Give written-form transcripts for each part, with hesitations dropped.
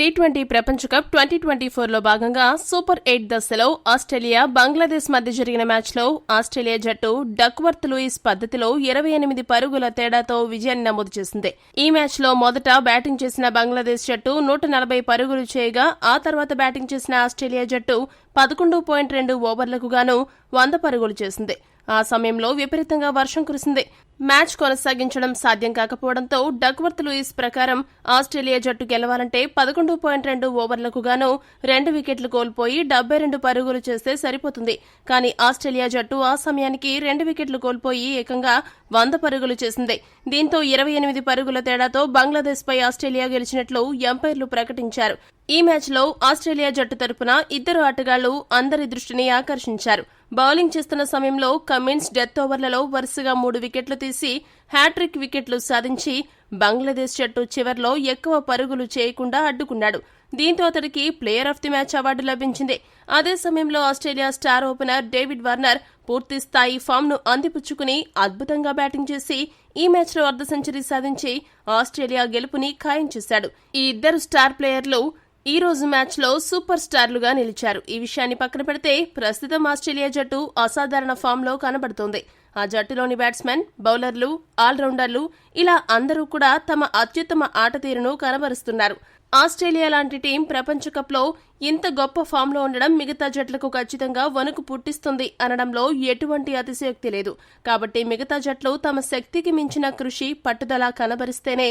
T20 ప్రపంచ cup 2024లో భాగంగా super 8 దశలో ఆస్ట్రేలియా బంగ్లాదేశ్ మధ్య జరిగిన మ్యాచ్లో ఆస్ట్రేలియా జట్టు డక్వర్త్ లూయిస్ పద్ధతిలో 28 పరుగుల తేడాతో విజయాన్ని నమోదు చేసింది. ఈ మ్యాచ్లో మొదట బ్యాటింగ్ చేసిన బంగ్లాదేశ్ జట్టు 140 పరుగులు చేయగా ఆ తర్వాత బ్యాటింగ్ చేసిన ఆస్ట్రేలియా జట్టు 11.2 ఓవర్లకు గాను 100 పరుగులు చేసింది. ఆ సమయంలో విపరీతంగా వర్షం కురిసింది. మ్యాచ్ కొనసాగించడం సాధ్యం కాకపోవడంతో డక్వర్త్ లూయిస్ ప్రకారం ఆస్ట్రేలియా జట్టు గెలవాలంటే 11.2 ఓవర్లకు గాను 2 వికెట్లు కోల్పోయి 72 పరుగులు చేస్తే సరిపోతుంది. కానీ ఆస్ట్రేలియా జట్టు ఆ సమయానికి 2 వికెట్లు కోల్పోయి ఏకంగా 100 పరుగులు చేసింది. దీంతో 28 పరుగుల తేడాతో బంగ్లాదేశ్పై ఆస్ట్రేలియా గెలిచినట్లు ఎంపైర్లు ప్రకటించారు. ఈ మ్యాచ్లో ఆస్ట్రేలియా జట్టు తరపున ఇద్దరు ఆటగాళ్లు అందరి దృష్టిని ఆకర్షించారు. బౌలింగ్ చేస్తున్న సమయంలో కమిన్స్ డెత్ ఓవర్లలో వరుసగా 3 వికెట్లు తీసి హ్యాట్రిక్ వికెట్లు సాధించి బంగ్లాదేశ్ జట్టు చివర్లో ఎక్కువ పరుగులు చేయకుండా అడ్డుకున్నాడు. దీంతో అతడికి player of the match award లభించింది. అదే సమయంలో Australia star opener David Warner పూర్తి స్థాయి ఫామ్ను అందిపుచ్చుకుని అద్భుతంగా బ్యాటింగ్ చేసి ఈ మ్యాచ్లో అర్ధ సెంచరీ సాధించి ఆస్ట్రేలియా గెలుపుని ఖాయం చేశాడు. ఈ ఇద్దరు స్టార్ ప్లేయర్లు ఈ రోజు మ్యాచ్లో సూపర్ స్టార్లుగా నిలిచారు. ఈ విషయాన్ని పక్కన పెడితే ప్రస్తుతం ఆస్ట్రేలియా జట్టు అసాధారణ ఫామ్లో కనబడుతోంది. ఆ జట్టులోని బ్యాట్స్మెన్, బౌలర్లు, ఆల్రౌండర్లు ఇలా అందరూ కూడా తమ అత్యుత్తమ ఆట తీరును కనబరుస్తున్నారు. ఆస్ట్రేలియా లాంటి టీం ప్రపంచ కప్లో ఇంత గొప్ప ఫామ్లో ఉండడం మిగతా జట్లకు ఖచ్చితంగా వణుకు పుట్టిస్తుంది అనడంలో ఎటువంటి అతిశయోక్తి లేదు. కాబట్టి మిగతా జట్లు తమ శక్తికి మించిన కృషి, పట్టుదల కనబరిస్తేనే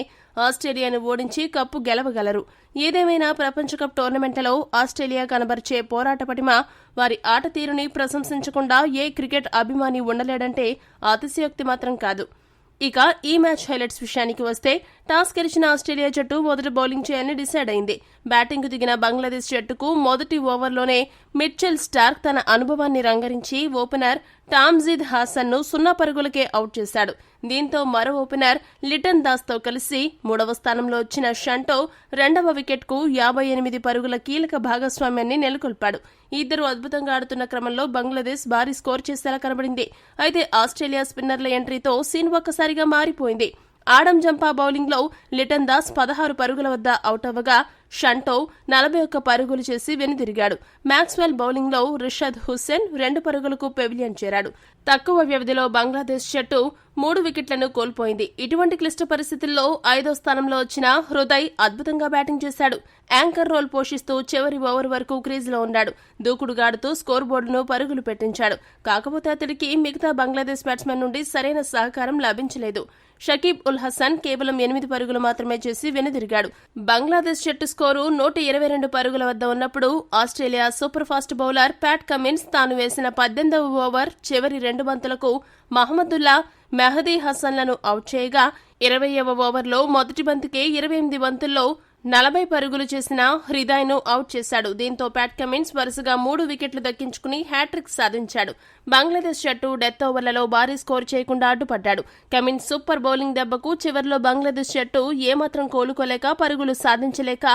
ఆస్ట్రేలియాను ఓడించి కప్పు గెలవగలరు. ఏదేమైనా ప్రపంచ కప్ టోర్నమెంట్లలో ఆస్ట్రేలియా కనబరిచే పోరాట పటిమ, వారి ఆట తీరుని ప్రశంసించకుండా ఏ క్రికెట్ అభిమాని ఉండలేడంటే అతిశయోక్తి మాత్రం కాదు. ఇక ఈ మ్యాచ్ హైలైట్స్ విషయానికి వస్తే టాస్ గెలిచిన ఆస్ట్రేలియా జట్టు మొదట బౌలింగ్ చేయాలని డిసైడ్ అయింది. బ్యాటింగ్ కు దిగిన బంగ్లాదేశ్ జట్టుకు మొదటి ఓవర్లోనే మిచెల్ స్టార్క్ తన అనుభవాన్ని రంగరించి ఓపెనర్ టామ్జిద్ హాసన్ ను 0 పరుగులకే అవుట్ చేశాడు. దీంతో మరో ఓపెనర్ లిటన్ దాస్ తో కలిసి 3వ స్థానంలో వచ్చిన షంటో 2వ వికెట్ కు 58 పరుగుల కీలక భాగస్వామ్యాన్ని నెలకొల్పాడు. ఇద్దరు అద్భుతంగా ఆడుతున్న క్రమంలో బంగ్లాదేశ్ భారీ స్కోర్ చేసేలా కనబడింది. అయితే ఆస్ట్రేలియా స్పిన్నర్ల ఎంట్రీతో సీన్ ఒక్కసారిగా మారిపోయింది. ఆడమ్ జంపా బౌలింగ్లో లిటన్ దాస్ 16 పరుగుల వద్ద అవుట్ అవ్వగా షంటో 41 పరుగులు చేసి వెనుదిరిగాడు. మ్యాక్స్వెల్ బౌలింగ్లో రిషద్ హుస్సేన్ 2 పరుగులకు పెవిలియన్ చేరాడు. తక్కువ వ్యవధిలో బంగ్లాదేశ్ జట్టు 3 వికెట్లను కోల్పోయింది. ఇటువంటి క్లిష్ట పరిస్థితుల్లో 5వ స్థానంలో వచ్చిన హృదయ్ అద్భుతంగా బ్యాటింగ్ చేశాడు. యాంకర్ రోల్ పోషిస్తూ చివరి ఓవర్ వరకు క్రీజులో ఉన్నాడు. దూకుడుగాడుతూ స్కోర్ బోర్డును పరుగులు పెట్టించాడు. కాకపోతే అతడికి మిగతా బంగ్లాదేశ్ బ్యాట్స్మెన్ నుండి సరైన సహకారం లభించలేదు. షకీబ్ ఉల్ హసన్ కేవలం 8 పరుగులు మాత్రమే చేసి వెనుదిరిగాడు. బంగ్లాదేశ్ జట్టు స్కోరు 122 పరుగుల వద్ద ఉన్నప్పుడు Australia super fast bowler Pat Cummins తాను వేసిన 18వ ఓవర్ చివరి 2 బంతులకు మహమ్మదుల్లా, మెహదీ హసన్లను అవుట్ చేయగా 20వ ఓవర్లో మొదటి బంతికే 28 బంతుల్లో 40 పరుగులు చేసిన హృదయ్ను అవుట్ చేశాడు. దీంతో ప్యాట్ కమిన్స్ వరుసగా 3 వికెట్లు దక్కించుకుని హ్యాట్రిక్ సాధించాడు. బంగ్లాదేశ్ జట్టు డెత్ ఓవర్లలో భారీ స్కోర్ చేయకుండా అడ్డుపడ్డాడు. కమిన్స్ సూపర్ బౌలింగ్ దెబ్బకు చివర్లో బంగ్లాదేశ్ జట్టు ఏమాత్రం కోలుకోలేక పరుగులు సాధించలేక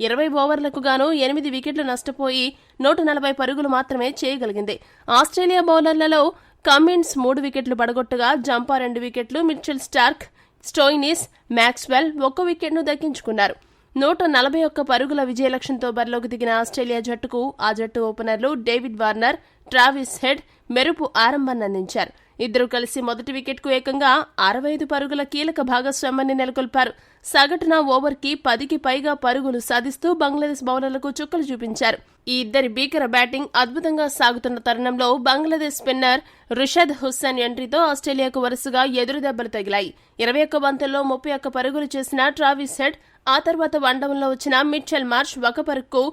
20 ఓవర్లకు గాను 8 వికెట్లు నష్టపోయి 140 పరుగులు మాత్రమే చేయగలిగింది. ఆస్ట్రేలియా బౌలర్లలో కమిన్స్ 3 వికెట్లు పడగొట్టగా జంపా 2 వికెట్లు, మిచెల్ స్టార్క్, స్టోయినిస్, మ్యాక్స్వెల్ 1 వికెట్ను దక్కించుకున్నారు. 141 పరుగుల విజయ లక్ష్యంతో బరిలోకి దిగిన ఆస్ట్రేలియా జట్టుకు ఆ జట్టు ఓపెనర్లు డేవిడ్ వార్నర్, ట్రావిస్ హెడ్ మెరుపు ఆరంభాన్ని అందించారు. ఇద్దరు కలిసి మొదటి వికెట్కు ఏకంగా 65 పరుగుల కీలక భాగస్వామ్యాన్ని నెలకొల్పారు. సగటున ఓవర్కి 10కి పైగా పరుగులు సాధిస్తూ బంగ్లాదేశ్ బౌలర్లకు చుక్కలు చూపించారు. ఈ ఇద్దరి భీకర బ్యాటింగ్ అద్భుతంగా సాగుతున్న తరుణంలో బంగ్లాదేశ్ స్పిన్నర్ రిషద్ హుస్సేన్ ఎంట్రీతో ఆస్ట్రేలియాకు వరుసగా ఎదురు దెబ్బలు తగిలాయి. 21 బంతుల్లో 31 పరుగులు చేసిన ట్రావిస్ హెడ్, ఆ తర్వాత వన్డౌన్లో వచ్చిన మిచెల్ మార్ష్ 1 పరుగుకు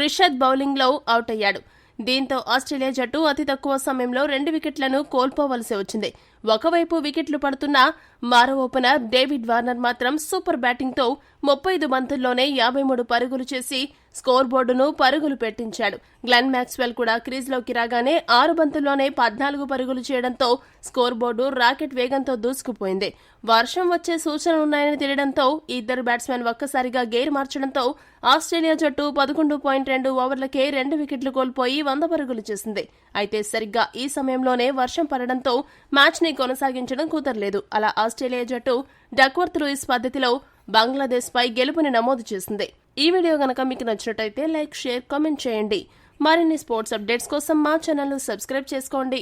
రిషద్ బౌలింగ్లో అవుట్ అయ్యాడు. దీంతో ఆస్ట్రేలియా జట్టు అతి తక్కువ సమయంలో 2 వికెట్లను కోల్పోవలసి వచ్చింది. ఒకవైపు వికెట్లు పడుతున్నా మరో ఓపెనర్ డేవిడ్ వార్నర్ మాత్రం సూపర్ బ్యాటింగ్తో 35 బంతుల్లోనే 53 పరుగులు చేసి స్కోర్ బోర్డును పరుగులు పెట్టించాడు. గ్లెన్ మ్యాక్స్వెల్ కూడా క్రీజ్లోకి రాగానే 6 బంతుల్లోనే 14 పరుగులు చేయడంతో స్కోర్ బోర్డు రాకెట్ వేగంతో దూసుకుపోయింది. వర్షం వచ్చే సూచనలున్నాయని తెలియడంతో ఇద్దరు బ్యాట్స్మెన్ ఒక్కసారిగా గేర్ మార్చడంతో ఆస్ట్రేలియా జట్టు 11.2 ఓవర్లకే 2 వికెట్లు కోల్పోయి 100 పరుగులు చేసింది. అయితే సరిగ్గా ఈ సమయంలోనే వర్షం పడడంతో మ్యాచ్ ని కొనసాగించడం కుదరలేదు. అలా ఆస్ట్రేలియా జట్టు డక్వర్త్ లూయిస్ పద్ధతిలో బంగ్లాదేశ్ పై గెలుపుని నమోదు చేసింది. ఈ వీడియో గనక మీకు నచ్చినట్టయితే లైక్, షేర్, కామెంట్ చేయండి. మరిన్ని స్పోర్ట్స్ అప్డేట్స్ కోసం మా ఛానల్ సబ్స్క్రైబ్ చేసుకోండి.